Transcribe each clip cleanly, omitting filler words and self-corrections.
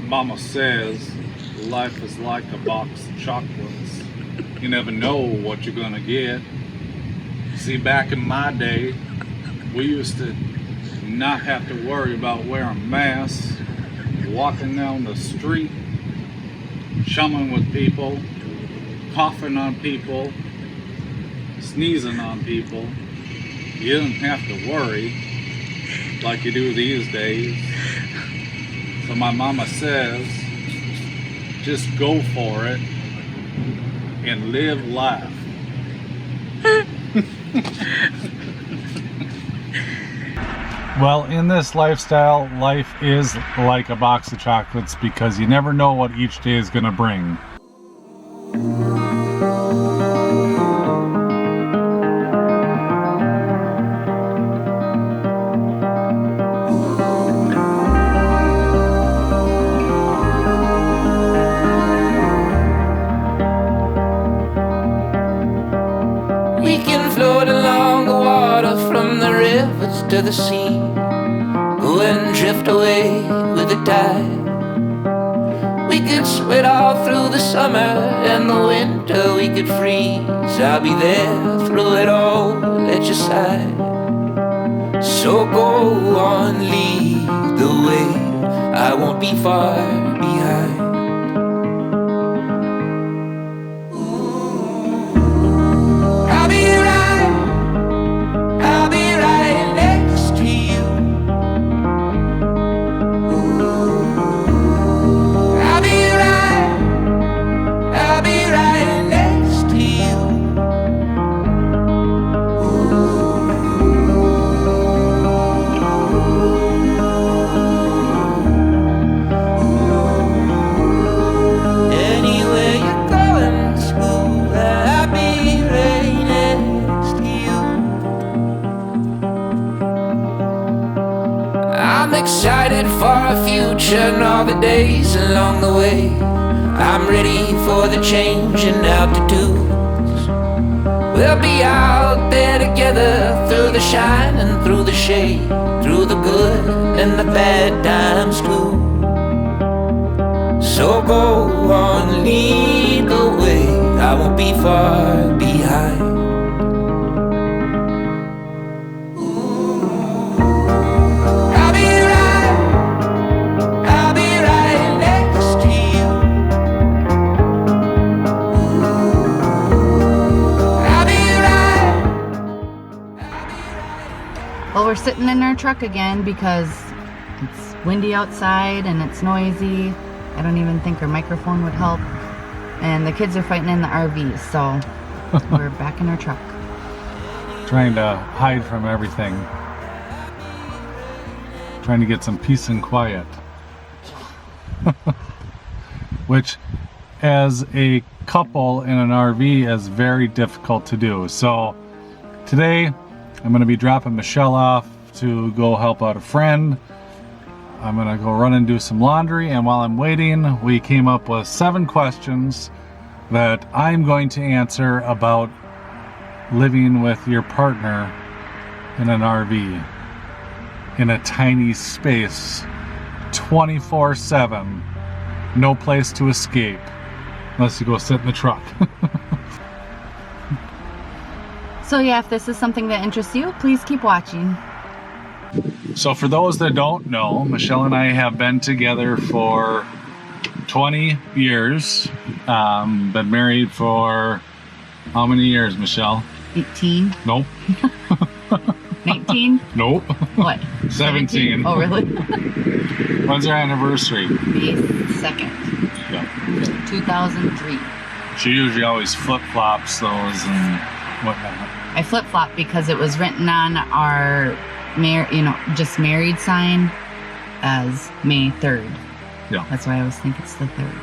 Mama says life is like a box of chocolates. You never know what you're gonna get. See, back in my day, we used to not have to worry about wearing masks, walking down the street, chumming with people, coughing on people, sneezing on people. You didn't have to worry like you do these days. So my mama says, just go for it and live life. Well, in this lifestyle, life is like a box of chocolates because you never know what each day is going to bring. We can float along the water from the rivers to the sea, go and drift away with the tide. We could sweat all through the summer and the winter we could freeze. I'll be there through it all at your side. So go on, lead the way, I won't be far behind. Excited for a future and all the days along the way. I'm ready for the change in altitudes. We'll be out there together through the shine and through the shade, through the good and the bad times too. So go on, lead the way, I won't be far behind. Well, we're sitting in our truck again because it's windy outside and it's noisy. I don't even think our microphone would help. And the kids are fighting in the RV, so we're back in our truck. Trying to hide from everything. Trying to get some peace and quiet. Which, as a couple in an RV, is very difficult to do. So today, I'm going to be dropping Michelle off to go help out a friend. I'm going to go run and do some laundry, and while I'm waiting, we came up with 7 questions that I'm going to answer about living with your partner in an RV in a tiny space 24/7, no place to escape unless you go sit in the truck. So yeah, if this is something that interests you, please keep watching. So for those that don't know, Michelle and I have been together for 20 years. Been married for how many years, Michelle? 18. Nope. 19. Nope. What? 17. Oh, really? When's our anniversary? May 2nd. Yeah. 2003. She usually always flip-flops those and whatnot. I flip-flop because it was written on our just married sign as May 3rd. Yeah. That's why I always think it's the 3rd.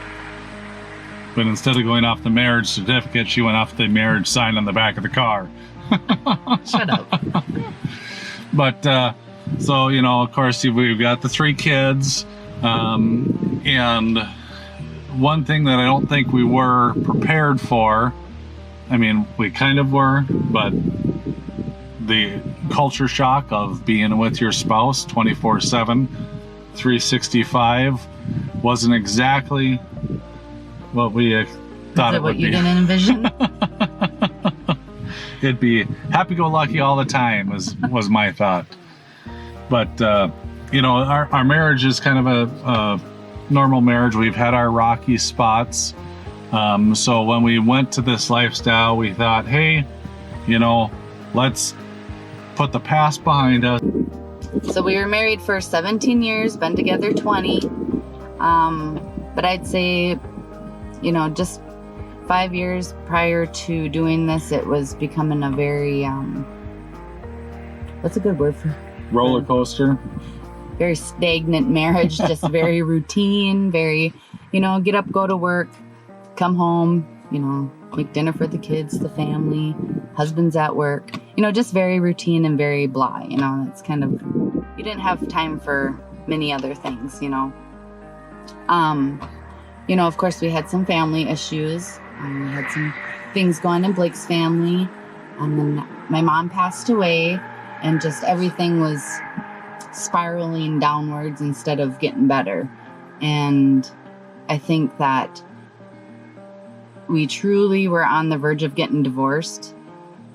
But instead of going off the marriage certificate, she went off the marriage sign on the back of the car. Shut up. But, so, you know, of course, we've got the 3 kids. And one thing that I don't think we were prepared for, I mean, we kind of were, but the culture shock of being with your spouse 24/7, 365, wasn't exactly what we thought it would be. What you didn't envision? It'd be happy-go-lucky all the time was my thought. But, you know, our marriage is kind of a normal marriage. We've had our rocky spots. So when we went to this lifestyle, we thought, hey, you know, let's put the past behind us. So we were married for 17 years, been together 20. But I'd say, you know, just 5 years prior to doing this, it was becoming a very, what's a good word for? Roller coaster. Very stagnant marriage, just very routine, very, you know, get up, go to work, come home, you know, make dinner for the kids, the family, husband's at work, you know, just very routine and very blah, you know, it's kind of, you didn't have time for many other things, you know. You know, of course we had some family issues. We had some things going in Blake's family, and then my mom passed away, and just everything was spiraling downwards instead of getting better. And I think that we truly were on the verge of getting divorced.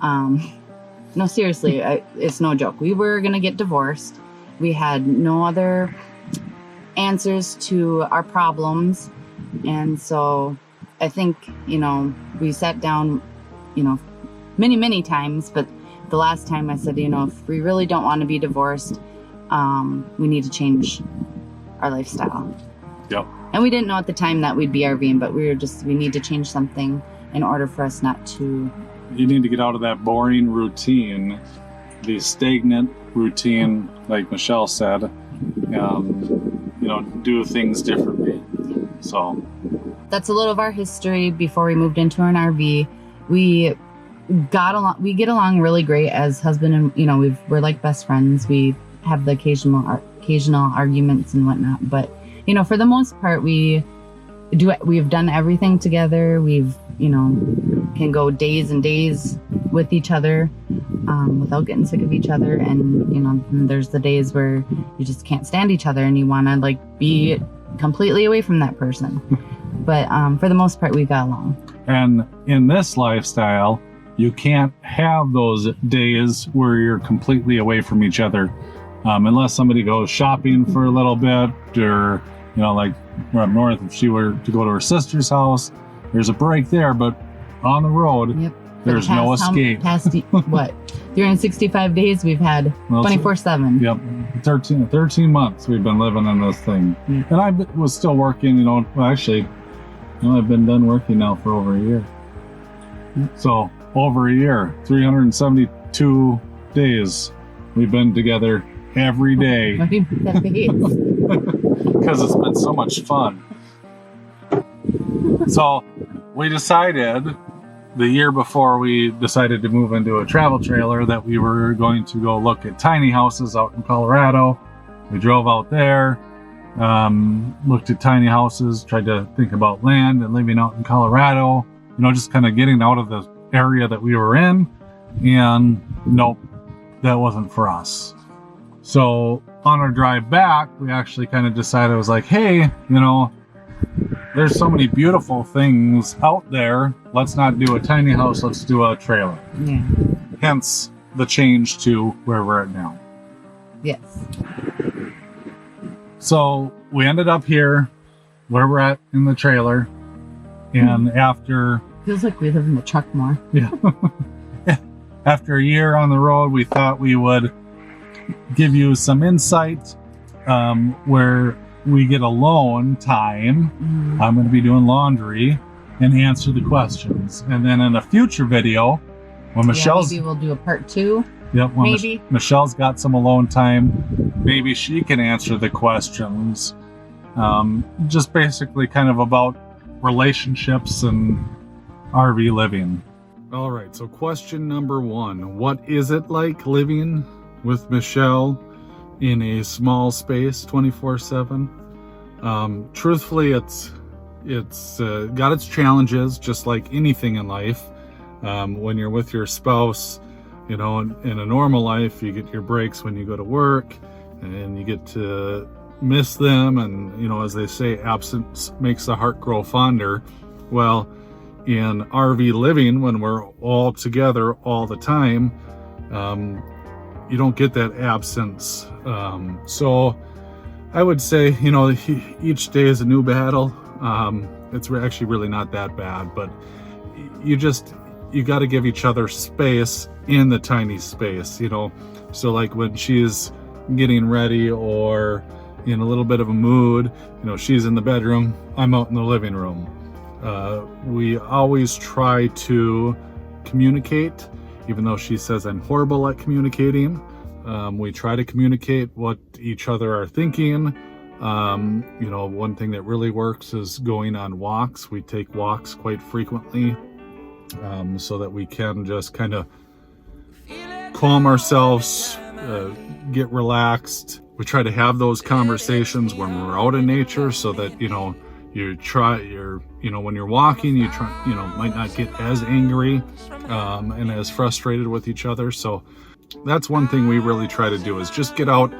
No, seriously, it's no joke. We were going to get divorced. We had no other answers to our problems. And so I think, you know, we sat down, you know, many, many times. But the last time I said, you know, if we really don't want to be divorced, we need to change our lifestyle. Yep. And we didn't know at the time that we'd be RVing, but we need to change something in order for us not to. You need to get out of that boring routine, the stagnant routine, like Michelle said, you know, do things differently. So that's a little of our history before we moved into an RV. We get along really great as husband and, you know, we're like best friends. We have the occasional arguments and whatnot, but, you know, for the most part, we've done everything together. We've, you know, can go days and days with each other without getting sick of each other. And, you know, there's the days where you just can't stand each other and you want to like be completely away from that person. But for the most part, we got along. And in this lifestyle, you can't have those days where you're completely away from each other, unless somebody goes shopping for a little bit, or, you know, like we're up north, if she were to go to her sister's house, there's a break there, but on the road, yep. There's no escape. Past what? 365 days we've had 24/7. Yep. 13 months we've been living in this thing. Mm-hmm. And I was still working, you know, well, actually, you know, I've been done working now for over a year. Mm-hmm. So over a year, 372 days we've been together every day. Because it's been so much fun. So we decided the year before we decided to move into a travel trailer that we were going to go look at tiny houses out in Colorado. We drove out there, looked at tiny houses, tried to think about land and living out in Colorado, you know, just kind of getting out of the area that we were in. And nope, that wasn't for us. So on our drive back, we actually kind of decided, it was like, hey, you know, there's so many beautiful things out there. Let's not do a tiny house, let's do a trailer. Yeah. Hence the change to where we're at now. Yes. So we ended up here where we're at in the trailer. And after... Feels like we live in the truck more. Yeah. After a year on the road, we thought we would give you some insight where we get alone time. Mm-hmm. I'm going to be doing laundry and answer the questions. And then in a future video, when Michelle's... maybe we'll do a part 2. Yep, when maybe. Michelle's got some alone time, maybe she can answer the questions. Just basically kind of about relationships and RV living. All right, so question number 1. What is it like living with Michelle in a small space 24/7? Truthfully, it's got its challenges, just like anything in life. When you're with your spouse, you know, in a normal life, you get your breaks when you go to work, and you get to miss them, and as they say, absence makes the heart grow fonder. Well, in RV living, when we're all together all the time, you don't get that absence. So I would say, each day is a new battle. It's actually really not that bad, but you got to give each other space in the tiny space, So like when she's getting ready or in a little bit of a mood, she's in the bedroom, I'm out in the living room. We always try to communicate, even though she says I'm horrible at communicating. We try to communicate what each other are thinking. One thing that really works is going on walks. We take walks quite frequently, so that we can just kind of calm ourselves, get relaxed. We try to have those conversations when we're out in nature, so that when you're walking, you try, might not get as angry and as frustrated with each other. So that's one thing we really try to do, is just get out,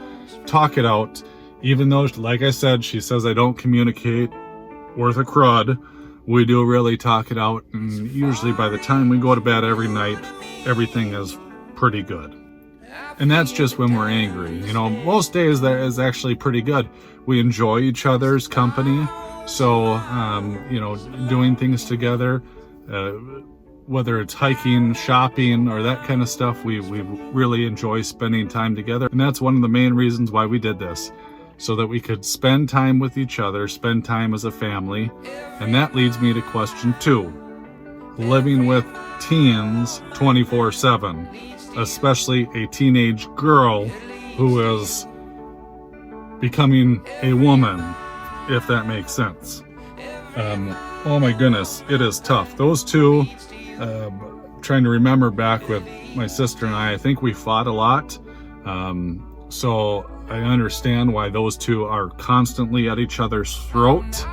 talk it out. Even though, like I said, she says I don't communicate worth a crud, we do really talk it out, and usually by the time we go to bed every night, everything is pretty good. And that's just when we're angry. Most days that is actually pretty good. We enjoy each other's company. So, doing things together, whether it's hiking, shopping, or that kind of stuff, we really enjoy spending time together. And that's one of the main reasons why we did this, so that we could spend time with each other, spend time as a family. And that leads me to question 2. Living with teens 24/7, especially a teenage girl who is becoming a woman, if that makes sense. Oh my goodness, it is tough. Those two, trying to remember back with my sister and I think we fought a lot. So I understand why those two are constantly at each other's throat,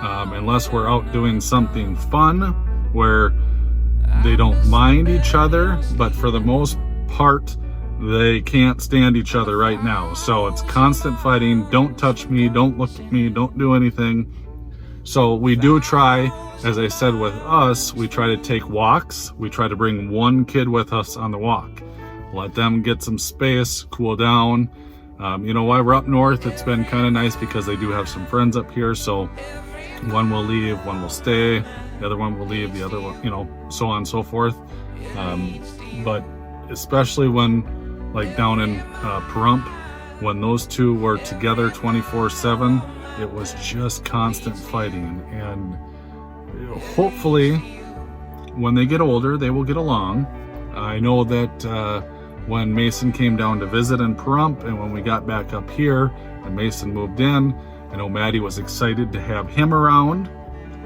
unless we're out doing something fun where they don't mind each other, but for the most part, they can't stand each other right now. So it's constant fighting. Don't touch me, don't look at me, don't do anything. So we do try, as I said with us, we try to take walks. We try to bring one kid with us on the walk. Let them get some space, cool down. While we're up north, it's been kind of nice because they do have some friends up here. So one will leave, one will stay, the other one will leave, the other one, so on and so forth. But especially when, like down in Pahrump, when those two were together 24/7, it was just constant fighting. And hopefully when they get older, they will get along. I know that when Mason came down to visit in Pahrump, and when we got back up here and Mason moved in, I know Maddie was excited to have him around,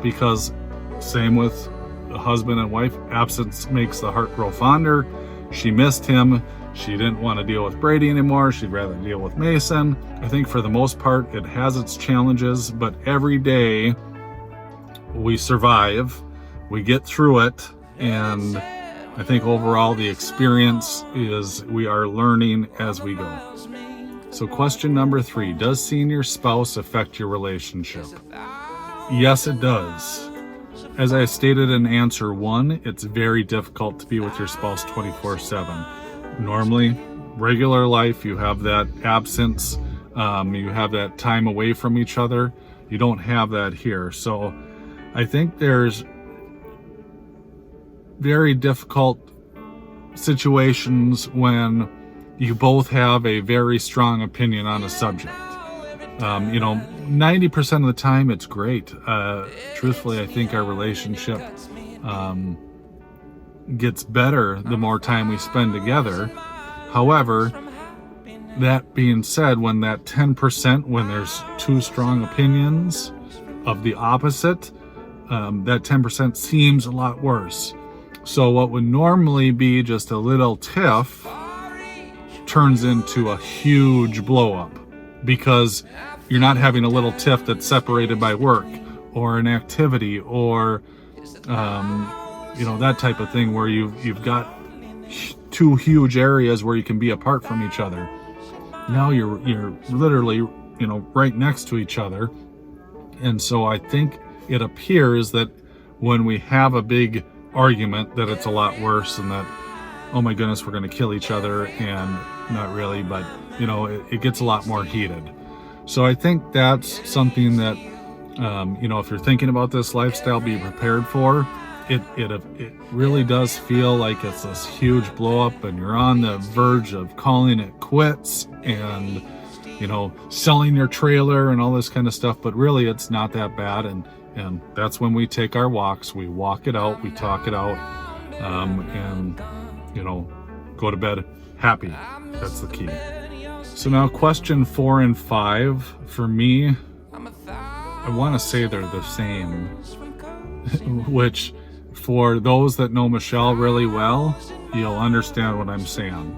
because same with the husband and wife, absence makes the heart grow fonder. She missed him. She didn't want to deal with Brady anymore. She'd rather deal with Mason. I think for the most part, it has its challenges, but every day we survive, we get through it, and I think overall the experience is we are learning as we go. So question number 3, does seeing your spouse affect your relationship? Yes, it does. As I stated in answer 1, it's very difficult to be with your spouse 24/7. Normally, regular life, you have that absence, you have that time away from each other. You don't have that here. So I think there's very difficult situations when you both have a very strong opinion on a subject. 90% of the time it's great. Truthfully, I think our relationship gets better the more time we spend together. However, that being said, when that 10%, when there's two strong opinions of the opposite, that 10% seems a lot worse. So what would normally be just a little tiff turns into a huge blow up, because you're not having a little tiff that's separated by work or an activity or that type of thing, where you've got two huge areas where you can be apart from each other. Now you're literally right next to each other. And so I think it appears that when we have a big argument that it's a lot worse, and that, oh my goodness, we're going to kill each other, and not really, but it gets a lot more heated. So I think that's something that if you're thinking about this lifestyle, be prepared for. It really does feel like it's this huge blow up, and you're on the verge of calling it quits and selling your trailer and all this kind of stuff, but really it's not that bad. And that's when we take our walks, we walk it out, we talk it out, and go to bed happy. That's the key. So now question 4 and 5 for me, I want to say they're the same, which for those that know Michelle really well, you'll understand what I'm saying.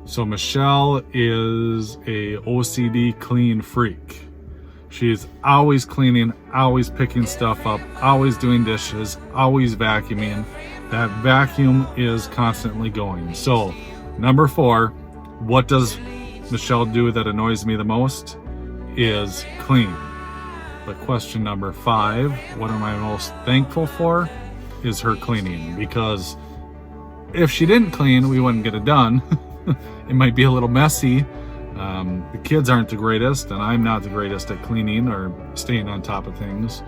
So Michelle is a OCD clean freak. She's always cleaning, always picking stuff up, always doing dishes, always vacuuming. That vacuum is constantly going. So number 4, what does Michelle do that annoys me the most? Is clean. But question number 5, what am I most thankful for? Is her cleaning. Because if she didn't clean, we wouldn't get it done. It might be a little messy. The kids aren't the greatest, and I'm not the greatest at cleaning or staying on top of things.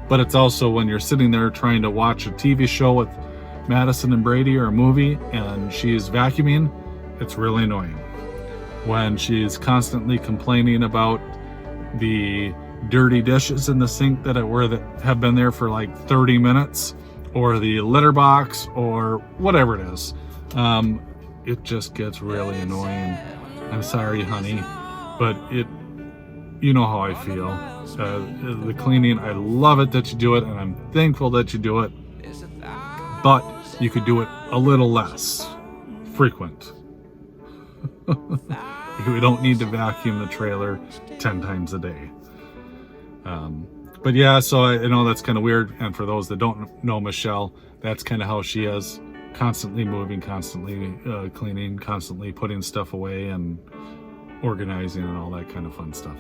But it's also when you're sitting there trying to watch a TV show with Madison and Brady or a movie, and she's vacuuming, it's really annoying. When she's constantly complaining about the dirty dishes in the sink that have been there for like 30 minutes, or the litter box, or whatever it is, it just gets really annoying. I'm sorry, honey, but you know how I feel. The cleaning, I love it that you do it, and I'm thankful that you do it, but you could do it a little less frequent. We don't need to vacuum the trailer 10 times a day. But yeah, so I know that's kind of weird, and for those that don't know Michelle, that's kind of how she is. Constantly moving, constantly cleaning, constantly putting stuff away and organizing and all that kind of fun stuff.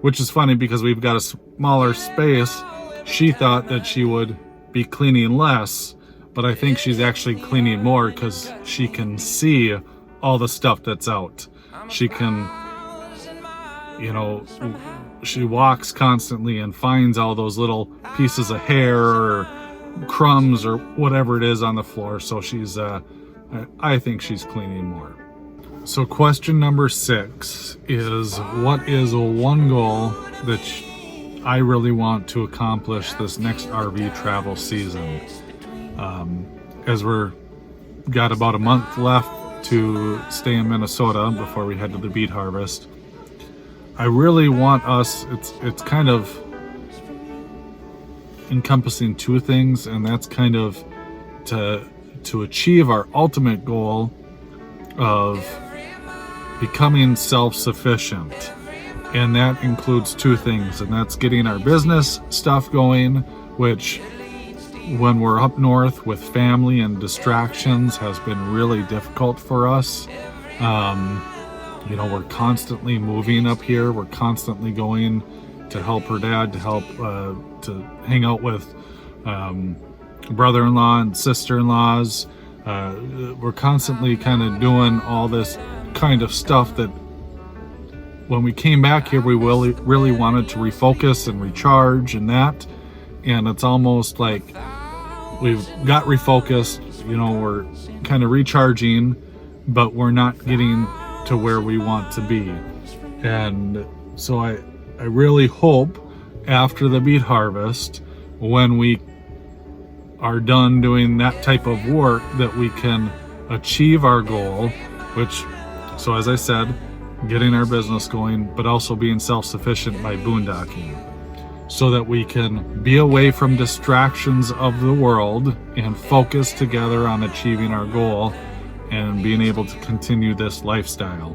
Which is funny because we've got a smaller space. She thought that she would be cleaning less, but I think she's actually cleaning more because she can see all the stuff that's out. She can, she walks constantly and finds all those little pieces of hair or crumbs or whatever it is on the floor. So she's I think she's cleaning more. So question number 6 is, what is one goal that I really want to accomplish this next RV travel season? As we're got about a month left to stay in Minnesota before we head to the beet harvest, I really want us, it's kind of encompassing 2 things, and that's kind of to achieve our ultimate goal of becoming self-sufficient. And that includes 2 things, and that's getting our business stuff going, which when we're up north with family and distractions has been really difficult for us. We're constantly moving up here. We're constantly going to help her dad, to help to hang out with brother-in-law and sister-in-laws. We're constantly kind of doing all this kind of stuff that when we came back here, we really wanted to refocus and recharge and that. And it's almost like we've got refocused, we're kind of recharging, but we're not getting to where we want to be. And so I really hope after the beet harvest, when we are done doing that type of work, that we can achieve our goal, which, so as I said, getting our business going, but also being self-sufficient by boondocking, so that we can be away from distractions of the world and focus together on achieving our goal and being able to continue this lifestyle.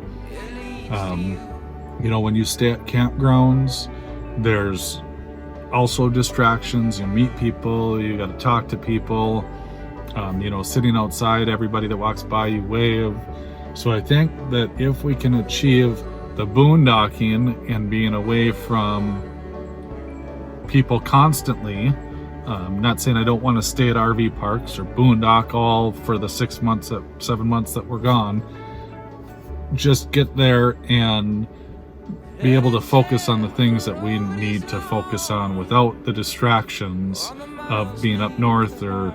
When you stay at campgrounds, there's also distractions. You meet people, you got to talk to people, sitting outside, everybody that walks by you wave. So I think that if we can achieve the boondocking and being away from people constantly. Not saying I don't want to stay at RV parks or boondock all for the 7 months that we're gone. Just get there and be able to focus on the things that we need to focus on without the distractions of being up north or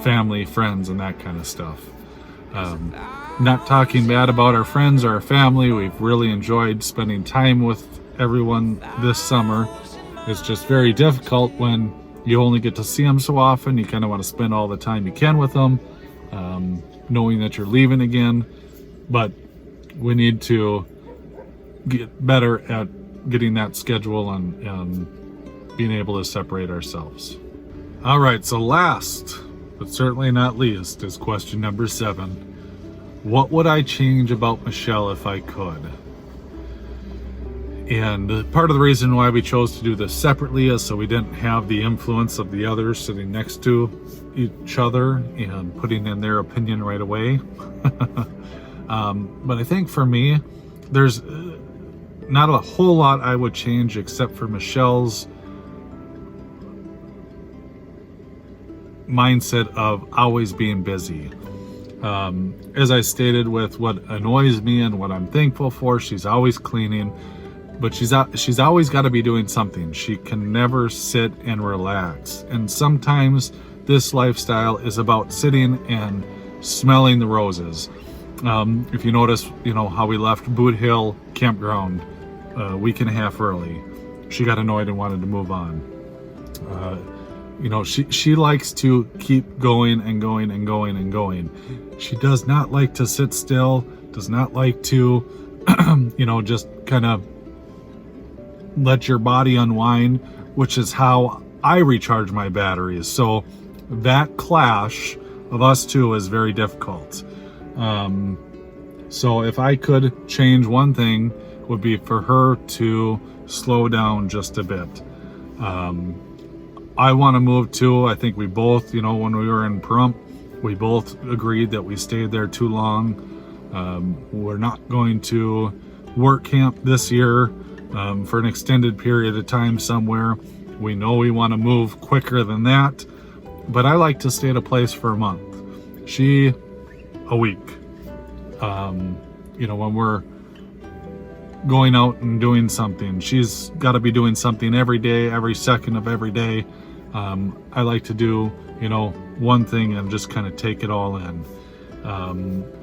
family, friends, and that kind of stuff. Not talking bad about our friends or our family. We've really enjoyed spending time with everyone this summer. It's just very difficult when you only get to see them so often. You kind of want to spend all the time you can with them, knowing that you're leaving again. But we need to get better at getting that schedule and being able to separate ourselves. All right, so last but certainly not least is question number 7. What would I change about Michelle if I could? And part of the reason why we chose to do this separately is so we didn't have the influence of the others sitting next to each other and putting in their opinion right away. But I think for me, there's not a whole lot I would change except for Michelle's mindset of always being busy. As I stated, with what annoys me and what I'm thankful for, she's always cleaning, but she's always got to be doing something. She can never sit and relax. And sometimes this lifestyle is about sitting and smelling the roses. If you notice, how we left Boot Hill Campground a week and a half early. She got annoyed and wanted to move on. She likes to keep going and going and going and going. She does not like to sit still, does not like to, just kind of let your body unwind, which is how I recharge my batteries. So that clash of us two is very difficult. So if I could change one thing, would be for her to slow down just a bit. I want to move too. I think we both, when we were in Pahrump, we both agreed that we stayed there too long. We're not going to work camp this year for an extended period of time somewhere. We know we want to move quicker than that, but I like to stay at a place for a month. She, a week. When we're going out and doing something, she's got to be doing something every day, every second of every day. I like to do, one thing and just kind of take it all in.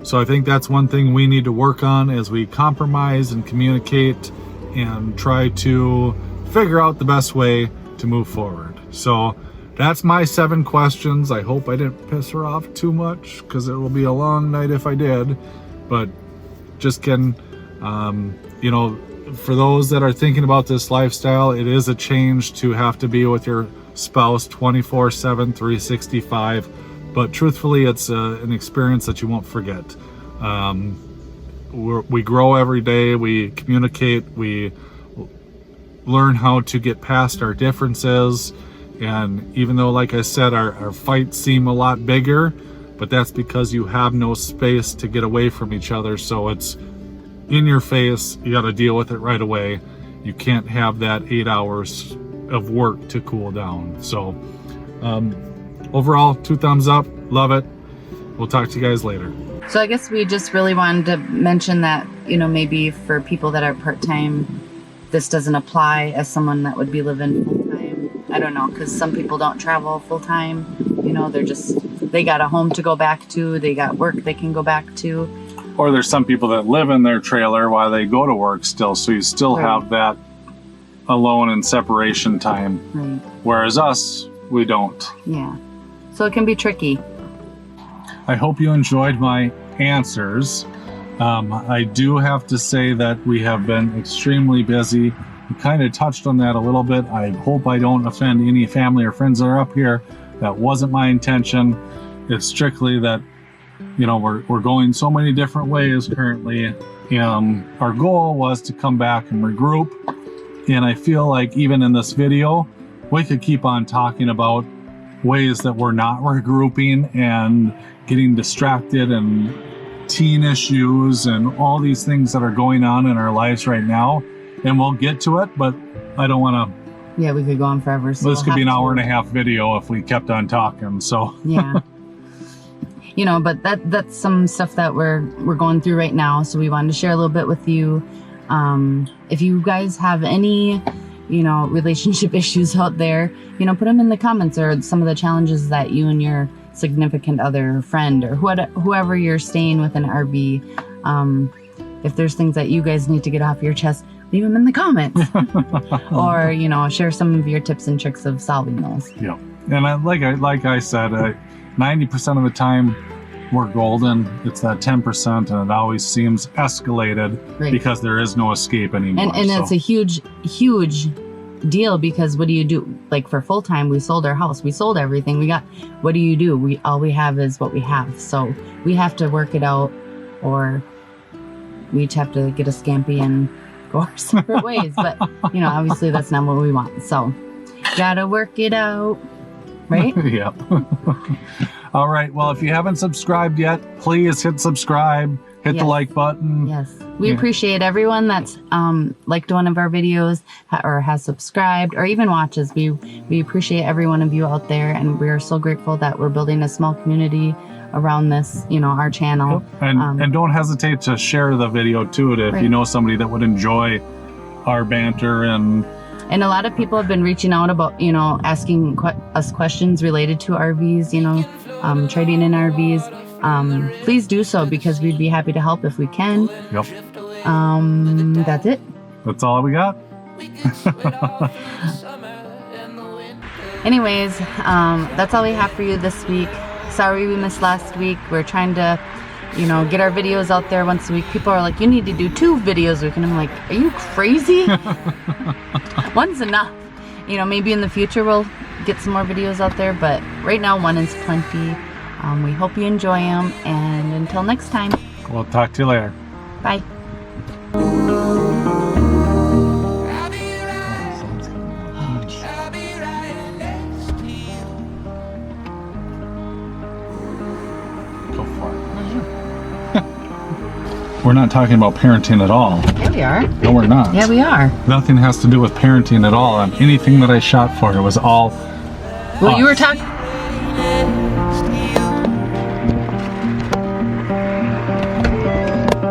So I think that's one thing we need to work on as we compromise and communicate and try to figure out the best way to move forward. So that's my 7 questions. I hope I didn't piss her off too much, because it will be a long night if I did. But just kidding. For those that are thinking about this lifestyle, it is a change to have to be with your spouse 24/7, 365. But truthfully, it's an experience that you won't forget. We grow every day, we communicate, we learn how to get past our differences. And even though, like I said, our fights seem a lot bigger, but that's because you have no space to get away from each other. So it's in your face, you got to deal with it right away. You can't have that 8 hours of work to cool down. So overall, 2 thumbs up, love it. We'll talk to you guys later. So I guess we just really wanted to mention that, maybe for people that are part-time, this doesn't apply as someone that would be living full-time. I don't know, because some people don't travel full-time. They got a home to go back to, they got work they can go back to. Or there's some people that live in their trailer while they go to work still, so you still have that alone and separation time. Right. Whereas us, we don't. Yeah. So it can be tricky. I hope you enjoyed my answers. I do have to say that we have been extremely busy. We kind of touched on that a little bit. I hope I don't offend any family or friends that are up here. That wasn't my intention. It's strictly that, we're going so many different ways currently. Our goal was to come back and regroup. And I feel like even in this video, we could keep on talking about ways that we're not regrouping and getting distracted and teen issues and all these things that are going on in our lives right now. And we'll get to it, but I don't want to. Yeah, we could go on forever. So This could be an hour and a half video if we kept on talking. So yeah. You know, but that's some stuff that we're going through right now. So we wanted to share a little bit with you. If you guys have any, you know, relationship issues out there, you know, put them in the comments, or some of the challenges that you and your significant other, friend, or whoever you're staying with an RV. If there's things that you guys need to get off your chest, leave them in the comments. Or, you know, share some of your tips and tricks of solving those. Yeah. And like I said, 90% of the time we're golden. It's that 10%, and it always seems escalated because there is no escape anymore. And it's a huge deal, because what do you do? Like for full time, we sold our house, we sold everything we got. What do you do? All we have is what we have. So we have to work it out, or we each have to get a scampi and go our separate ways. But you know, obviously that's not what we want. So gotta work it out, right? Yeah. All right. Well, if you haven't subscribed yet, please hit subscribe. Hit the like button. Yes. We appreciate everyone that's liked one of our videos or has subscribed or even watches. We appreciate every one of you out there, and we are so grateful that we're building a small community around this, you know, our channel. Yep. And don't hesitate to share the video too, if you know somebody that would enjoy our banter. And a lot of people have been reaching out about, you know, asking us questions related to RVs, you know, trading in RVs. Please do so, because we'd be happy to help if we can. Yep. That's it. That's all we got. Anyways, that's all we have for you this week. Sorry we missed last week. We're trying to, you know, get our videos out there once a week. People are like, you need to do 2 videos a week. And I'm like, are you crazy? One's enough. You know, maybe in the future we'll get some more videos out there, but right now 1 is plenty. We hope you enjoy them, and until next time, We'll talk to you later. bye. Go for it. We're not talking about parenting at all. Yeah, we are. No, we're not. Yeah, we are. Nothing has to do with parenting at all. And anything that I shot for, it was all Well, us. you were talking.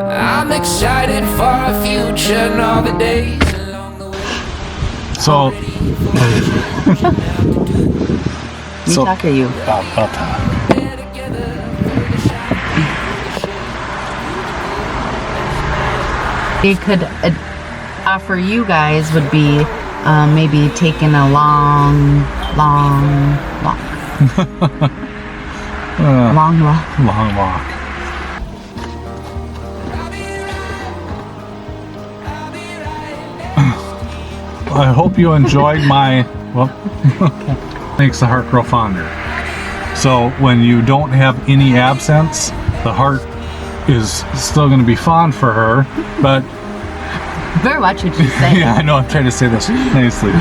I'm excited for our future and all the days along the way. So, Me talk or you? I'll talk. They could offer you guys would be maybe taking a long walk. Long walk. Long walk. I hope you enjoyed my, well, makes the heart grow fonder. So when you don't have any absence, the heart is still going to be fond for her, but Better watch what you say. yeah, I know, I'm trying to say this nicely.